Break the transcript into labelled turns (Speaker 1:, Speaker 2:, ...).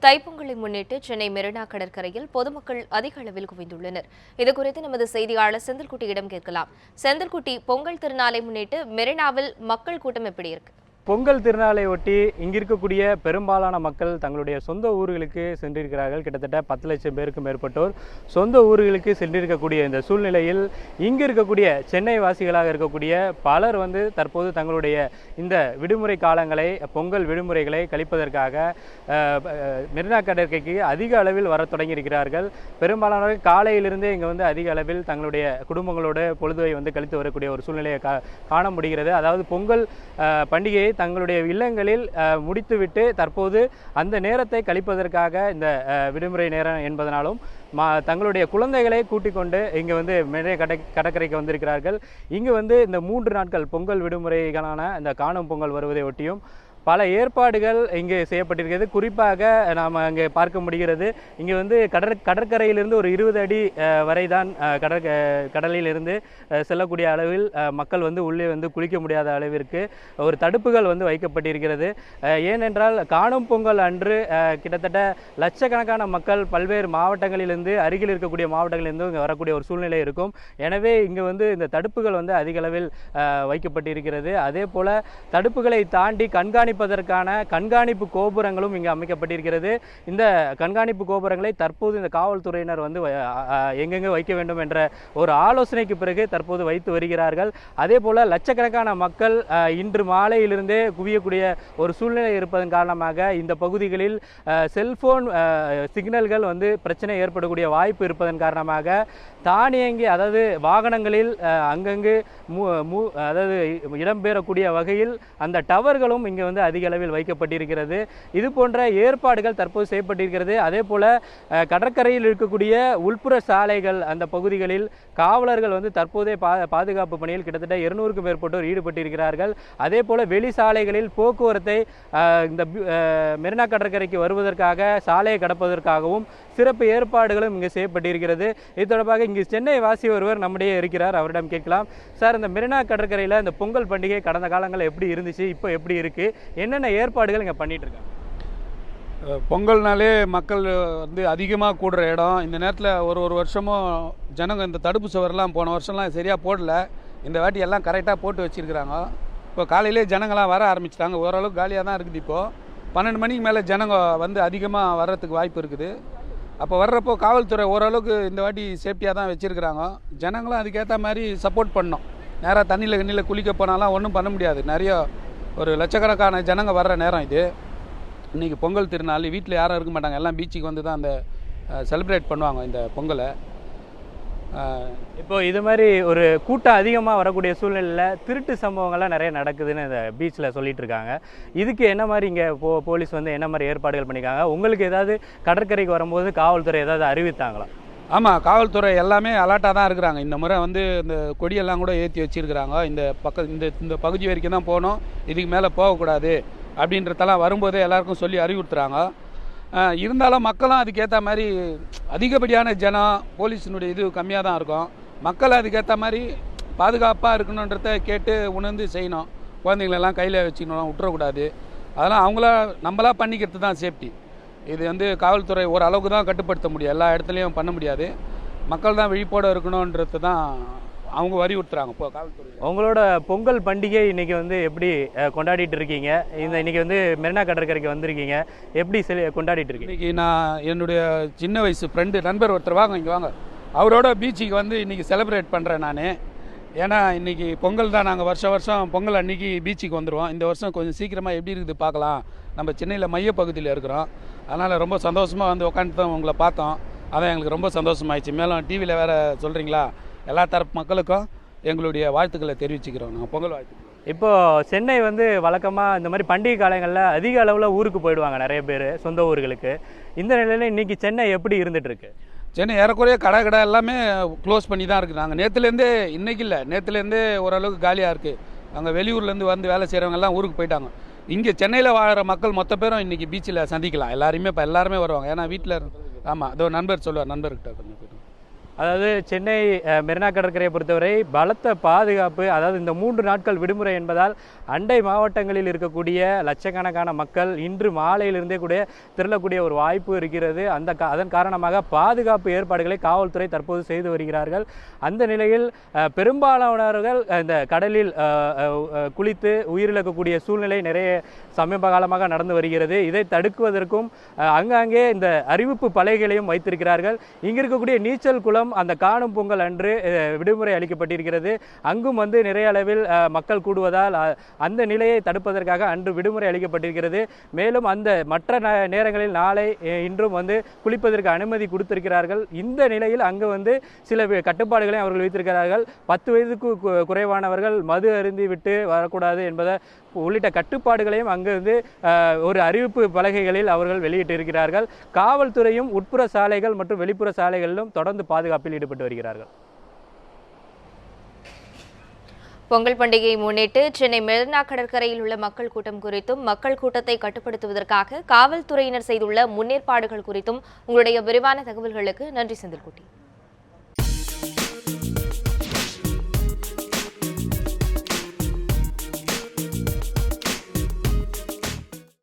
Speaker 1: தைப்பொங்கலை முன்னிட்டு சென்னை மெரினா கடற்கரையில் பொதுமக்கள் அதிக அளவில் குவிந்துள்ளனர். இதுகுறித்து நமது செய்தியாளர் செந்தில்குட்டியிடம் கேட்கலாம். செந்தில்குட்டி, பொங்கல் திருநாளை முன்னிட்டு மெரினாவில் மக்கள் கூட்டம் எப்படி இருக்கு?
Speaker 2: பொங்கல் திருநாளை ஒட்டி இங்கிருக்கக்கூடிய பெரும்பாலான மக்கள் தங்களுடைய சொந்த ஊர்களுக்கு சென்றிருக்கிறார்கள். கிட்டத்தட்ட 10 லட்சம் பேருக்கு மேற்பட்டோர் சொந்த ஊர்களுக்கு சென்றிருக்கக்கூடிய இந்த சூழ்நிலையில் இங்கு இருக்கக்கூடிய சென்னை வாசிகளாக இருக்கக்கூடிய பலர் தற்போது தங்களுடைய இந்த விடுமுறை காலங்களை, பொங்கல் விடுமுறைகளை கழிப்பதற்காக மெரினா கடற்கரைக்கு அதிக அளவில் வர தொடங்கியிருக்கிறார்கள். பெரும்பாலானவர்கள் காலையிலிருந்தே இங்கே அதிக அளவில் தங்களுடைய குடும்பங்களோட பொழுதுவை கழித்து வரக்கூடிய ஒரு சூழ்நிலையை காண முடிகிறது. அதாவது பொங்கல் பண்டிகையை தங்களுடைய இல்லங்களில் முடித்துவிட்டு தற்போது அந்த நேரத்தை கழிப்பதற்காக இந்த விடுமுறை நேரம் என்பதனாலும் தங்களுடைய குழந்தைகளை கூட்டிக் கொண்டு இங்கே மெரினா கடற்கரைக்கு வந்திருக்கிறார்கள். இங்கு இந்த 3 நாட்கள் பொங்கல் விடுமுறைகளான இந்த காணும் பொங்கல் வருவதை ஒட்டியும் பல ஏற்பாடுகள் இங்கே செய்யப்பட்டிருக்கிறது. குறிப்பாக நாம் அங்கே பார்க்க முடிகிறது, இங்கே கடற்கரையிலிருந்து ஒரு 20 அடி வரை தான் கடலிலிருந்து செல்லக்கூடிய அளவில் மக்கள் உள்ளே குளிக்க முடியாத அளவிற்கு ஒரு தடுப்புகள் வைக்கப்பட்டிருக்கிறது. ஏனென்றால் காணும் பொங்கல் அன்று கிட்டத்தட்ட லட்சக்கணக்கான மக்கள் பல்வேறு மாவட்டங்களிலிருந்து, அருகில் இருக்கக்கூடிய மாவட்டங்களிலிருந்து இங்கே வரக்கூடிய ஒரு சூழ்நிலை இருக்கும். எனவே இங்கே இந்த தடுப்புகள் அதிக அளவில் வைக்கப்பட்டிருக்கிறது. அதே போல தடுப்புகளை தாண்டி கண்காணிப்பதற்கான கண்காணிப்பு கோபுரங்களும் இங்கு அமைக்கப்பட்டிருக்கிறது. இந்த கண்காணிப்பு கோபுரங்களை தற்போது இந்த காவல்துறையினர் எங்கெங்கே வைக்க வேண்டும் என்ற ஒரு ஆலோசனைக்கு பிறகு தற்போது வைத்து வருகிறார்கள். அதே போல லட்சக்கணக்கான மக்கள் இன்று மாலையிலிருந்தே குவியக்கூடிய ஒரு சூழ்நிலை இருப்பதன் காரணமாக இந்த பகுதிகளில் செல்போன் சிக்னல்கள் பிரச்சனை ஏற்படக்கூடிய வாய்ப்பு இருப்பதன் காரணமாக தானியங்கி, அதாவது வாகனங்களில் அங்கங்கு அதாவது இடம்பெறக்கூடிய வகையில் அந்த டவர்களும் இங்கே அதிக அளவில் வைக்கப்பட்டிருக்கிறது. இது போன்ற ஏற்பாடுகள் தற்போது செய்யப்பட்டிருக்கிறது. அதே போல கடற்கரையில் இருக்கக்கூடிய உள்புற சாலைகள், அந்த பகுதிகளில் காவலர்கள் தற்போதே பாதுகாப்பு பணியில் கிட்டத்தட்ட 200க்கும் மேற்பட்டோர் ஈடுபட்டிருக்கிறார்கள். அதே போல வெளி சாலைகளில் போக்குவரத்தை இந்த மெரினா கடற்கரைக்கு வருவதற்காக, சாலையை கடப்பதற்காகவும் சிறப்பு ஏற்பாடுகளும் இங்கே செய்யப்பட்டிருக்கிறது. இது தொடர்பாக இங்கு சென்னை வாசி ஒருவர் நம்முடைய இருக்கிறார், அவரிடம் கேட்கலாம். சார், இந்த மெரினா கடற்கரையில் இந்த பொங்கல் பண்டிகை கடந்த காலங்களில் எப்படி இருந்துச்சு, இப்போ எப்படி இருக்கு, என்னென்ன ஏற்பாடுகள் இங்கே பண்ணிட்டு இருக்காங்க?
Speaker 3: பொங்கல்னாலே மக்கள் அதிகமாக கூடுற இடம். இந்த நேரத்தில் ஒரு வருஷமும் ஜனங்க இந்த தடுப்பு சுவரெல்லாம் போன வருஷம்லாம் சரியாக போடல. இந்த வாட்டி எல்லாம் கரெக்டாக போட்டு வச்சுருக்கிறாங்க. இப்போ காலையிலே ஜனங்கள்லாம் வர ஆரம்பிச்சிட்டாங்க. ஓரளவுக்கு காலியாக தான் இருக்குது. இப்போது 12 மணிக்கு மேலே ஜனங்க அதிகமாக வர்றதுக்கு வாய்ப்பு இருக்குது. அப்போ வர்றப்போ காவல்துறை ஓரளவுக்கு இந்த வாட்டி சேஃப்டியாக தான் வச்சுருக்கிறாங்க. ஜனங்களும் அதுக்கேற்ற மாதிரி சப்போர்ட் பண்ணோம். நேராக தண்ணியில் குளிக்க போனாலாம் ஒன்றும் பண்ண முடியாது. நிறைய ஒரு லட்சக்கணக்கான ஜனங்க வர்ற நேரம் இது. இன்றைக்கி பொங்கல் திருநாள், வீட்டில் யாரும் இருக்க மாட்டாங்க, எல்லாம் பீச்சுக்கு தான் அந்த செலிப்ரேட் பண்ணுவாங்க இந்த பொங்கலை.
Speaker 2: இப்போ இது மாதிரி ஒரு கூட்டம் அதிகமாக வரக்கூடிய சூழ்நிலையில் திருட்டு சம்பவங்கள்லாம் நிறைய நடக்குதுன்னு இந்த பீச்சில் சொல்லிட்டு இருக்காங்க. இதுக்கு என்ன மாதிரி இங்கே போலீஸ் என்ன மாதிரி ஏற்பாடுகள் பண்ணியிருக்காங்க? உங்களுக்கு ஏதாவது கடற்கரைக்கு வரும்போது காவல்துறை ஏதாவது அறிவித்தாங்களா?
Speaker 3: ஆமாம், காவல்துறை எல்லாமே அலர்ட்டாக தான் இருக்கிறாங்க. இந்த முறை இந்த கொடியெல்லாம் கூட ஏற்றி வச்சுருக்கிறாங்க. இந்த பகுதி வரைக்கும் தான் போகணும், இதுக்கு மேலே போகக்கூடாது அப்படின்றதெல்லாம் வரும்போதே எல்லாருக்கும் சொல்லி அறிவுறுத்துறாங்க. இருந்தாலும் மக்களும் அதுக்கேற்ற மாதிரி அதிகப்படியான ஜனம், போலீஸினுடைய இது கம்மியாக தான் இருக்கும். மக்கள் அதுக்கேற்ற மாதிரி பாதுகாப்பாக இருக்கணுன்றத கேட்டு உணர்ந்து செய்யணும். குழந்தைங்களெல்லாம் கையில் வச்சுக்கணும், விட்டுறக்கூடாது. அதெல்லாம் நம்மளா பண்ணிக்கிறது தான் சேஃப்டி. இது காவல்துறை ஓரளவுக்கு தான் கட்டுப்படுத்த முடியும், எல்லா இடத்துலையும் பண்ண முடியாது. மக்கள் தான் விழிப்போடு இருக்கணுன்றது தான் அவங்க வலியுறுத்துறாங்க. இப்போ காவல்துறை
Speaker 2: உங்களோட பொங்கல் பண்டிகை இன்னைக்கு எப்படி கொண்டாடிட்டு இருக்கீங்க? இன்னைக்கு மெரினா கடற்கரைக்கு வந்திருக்கீங்க, எப்படி கொண்டாடிட்டு இருக்கீங்க?
Speaker 3: இன்னைக்கு நான் என்னுடைய சின்ன வயசு ஃப்ரெண்டு, நண்பர் ஒருத்தர், இங்கே வாங்க, அவரோட பீச்சுக்கு இன்னைக்கு செலிப்ரேட் பண்ணுறேன் நான். ஏன்னா இன்னைக்கு பொங்கல் தான். நாங்கள் வருஷம் பொங்கல் அன்னைக்கு பீச்சுக்கு வந்துடுவோம். இந்த வருஷம் கொஞ்சம் சீக்கிரமாக எப்படி இருக்குது பார்க்கலாம். நம்ம சென்னையில் மையப்பகுதியில் இருக்கிறோம், அதனால் ரொம்ப சந்தோஷமாக உட்காந்து தான் உங்களை பார்த்தோம். அதான் எங்களுக்கு ரொம்ப சந்தோஷமாயிடுச்சு. மேலும் டிவியில் வேறு சொல்கிறீங்களா, எல்லா தரப்பு மக்களுக்கும் எங்களுடைய வாழ்த்துக்களை தெரிவிச்சுக்கிறோம். நாங்கள் பொங்கல் வாழ்த்து.
Speaker 2: இப்போது சென்னை வழக்கமாக இந்த மாதிரி பண்டிகை காலங்களில் அதிக அளவில் ஊருக்கு போயிடுவாங்க நிறைய பேர், சொந்த ஊர்களுக்கு. இந்த நிலையில் இன்றைக்கி சென்னை எப்படி இருந்துகிட்ருக்கு?
Speaker 3: சென்னை ஏறக்குறைய கடை எல்லாமே க்ளோஸ் பண்ணி தான் இருக்குது. நாங்கள் நேற்றுலேருந்தே, இன்றைக்கி இல்லை, நேற்றுலேருந்தே ஓரளவுக்கு காலியாக இருக்குது. அங்கே வெளியூர்லேருந்து வேலை செய்கிறவங்க எல்லாம் ஊருக்கு போயிட்டாங்க. இங்கே சென்னையில் வாழ்கிற மக்கள் மொத்த பேரும் இன்றைக்கி பீச்சில் சந்திக்கலாம். எல்லாருமே வருவாங்க. ஏன்னா வீட்டில் ஆமாம், அதோ நண்பர் சொல்லுவார், நண்பர்கிட்ட கொஞ்சம் போய்ட்டு
Speaker 2: அதாவது சென்னை மெரினா கடற்கரையை பொறுத்தவரை பலத்த பாதுகாப்பு, அதாவது இந்த 3 நாட்கள் விடுமுறை என்பதால் அண்டை மாவட்டங்களில் இருக்கக்கூடிய லட்சக்கணக்கான மக்கள் இன்று மாலையிலிருந்தே கூட திரளக்கூடிய ஒரு வாய்ப்பு இருக்கிறது. அதன் காரணமாக பாதுகாப்பு ஏற்பாடுகளை காவல்துறை தற்போது செய்து வருகிறார்கள். அந்த நிலையில் பெரும்பாலானவர்கள் இந்த கடலில் குளித்து உயிரிழக்கக்கூடிய சூழ்நிலை நிறைய சமீப காலமாக நடந்து வருகிறது. இதை தடுக்குவதற்கும் அங்கங்கே இந்த அறிவிப்பு பலகைகளையும் வைத்திருக்கிறார்கள். இங்கு இருக்கக்கூடிய நீச்சல் குளம் அந்த காணும் பொங்கல் அன்று விடுமுறை அளிக்கப்பட்டிருக்கிறது. அங்கும் நிறைய அளவில் மக்கள் கூடுவதால் அந்த நிலையை தடுப்பதற்காக அன்று விடுமுறை அளிக்கப்பட்டிருக்கிறது. மேலும் அந்த மற்ற நேரங்களில் நாளை இன்றும் குளிப்பதற்கு அனுமதி கொடுத்திருக்கிறார்கள். இந்த நிலையில் அங்கு சில கட்டுப்பாடுகளை அவர்கள் வைத்திருக்கிறார்கள். 10 வயதுக்கு குறைவானவர்கள் மது அருந்தி விட்டு வரக்கூடாது என்பதை உள்ளிட்ட கட்டுப்பாடுகளையும் அங்கு ஒரு அறிவிப்பு பலகைகளில் அவர்கள் வெளியிட்டு இருக்கிறார்கள். காவல்துறையும் உட்புற சாலைகள் மற்றும் வெளிப்புற சாலைகளிலும் தொடர்ந்து பாதுகாப்பில் ஈடுபட்டு வருகிறார்கள்.
Speaker 1: பொங்கல் பண்டிகையை முன்னிட்டு சென்னை மெரினா கடற்கரையில் உள்ள மக்கள் கூட்டம் குறித்தும் மக்கள் கூட்டத்தை கட்டுப்படுத்துவதற்காக காவல்துறையினர் செய்துள்ள முன்னேற்பாடுகள் குறித்தும் உங்களுடைய விரிவான தகவல்களுக்கு நன்றி செந்தில்குட்டி.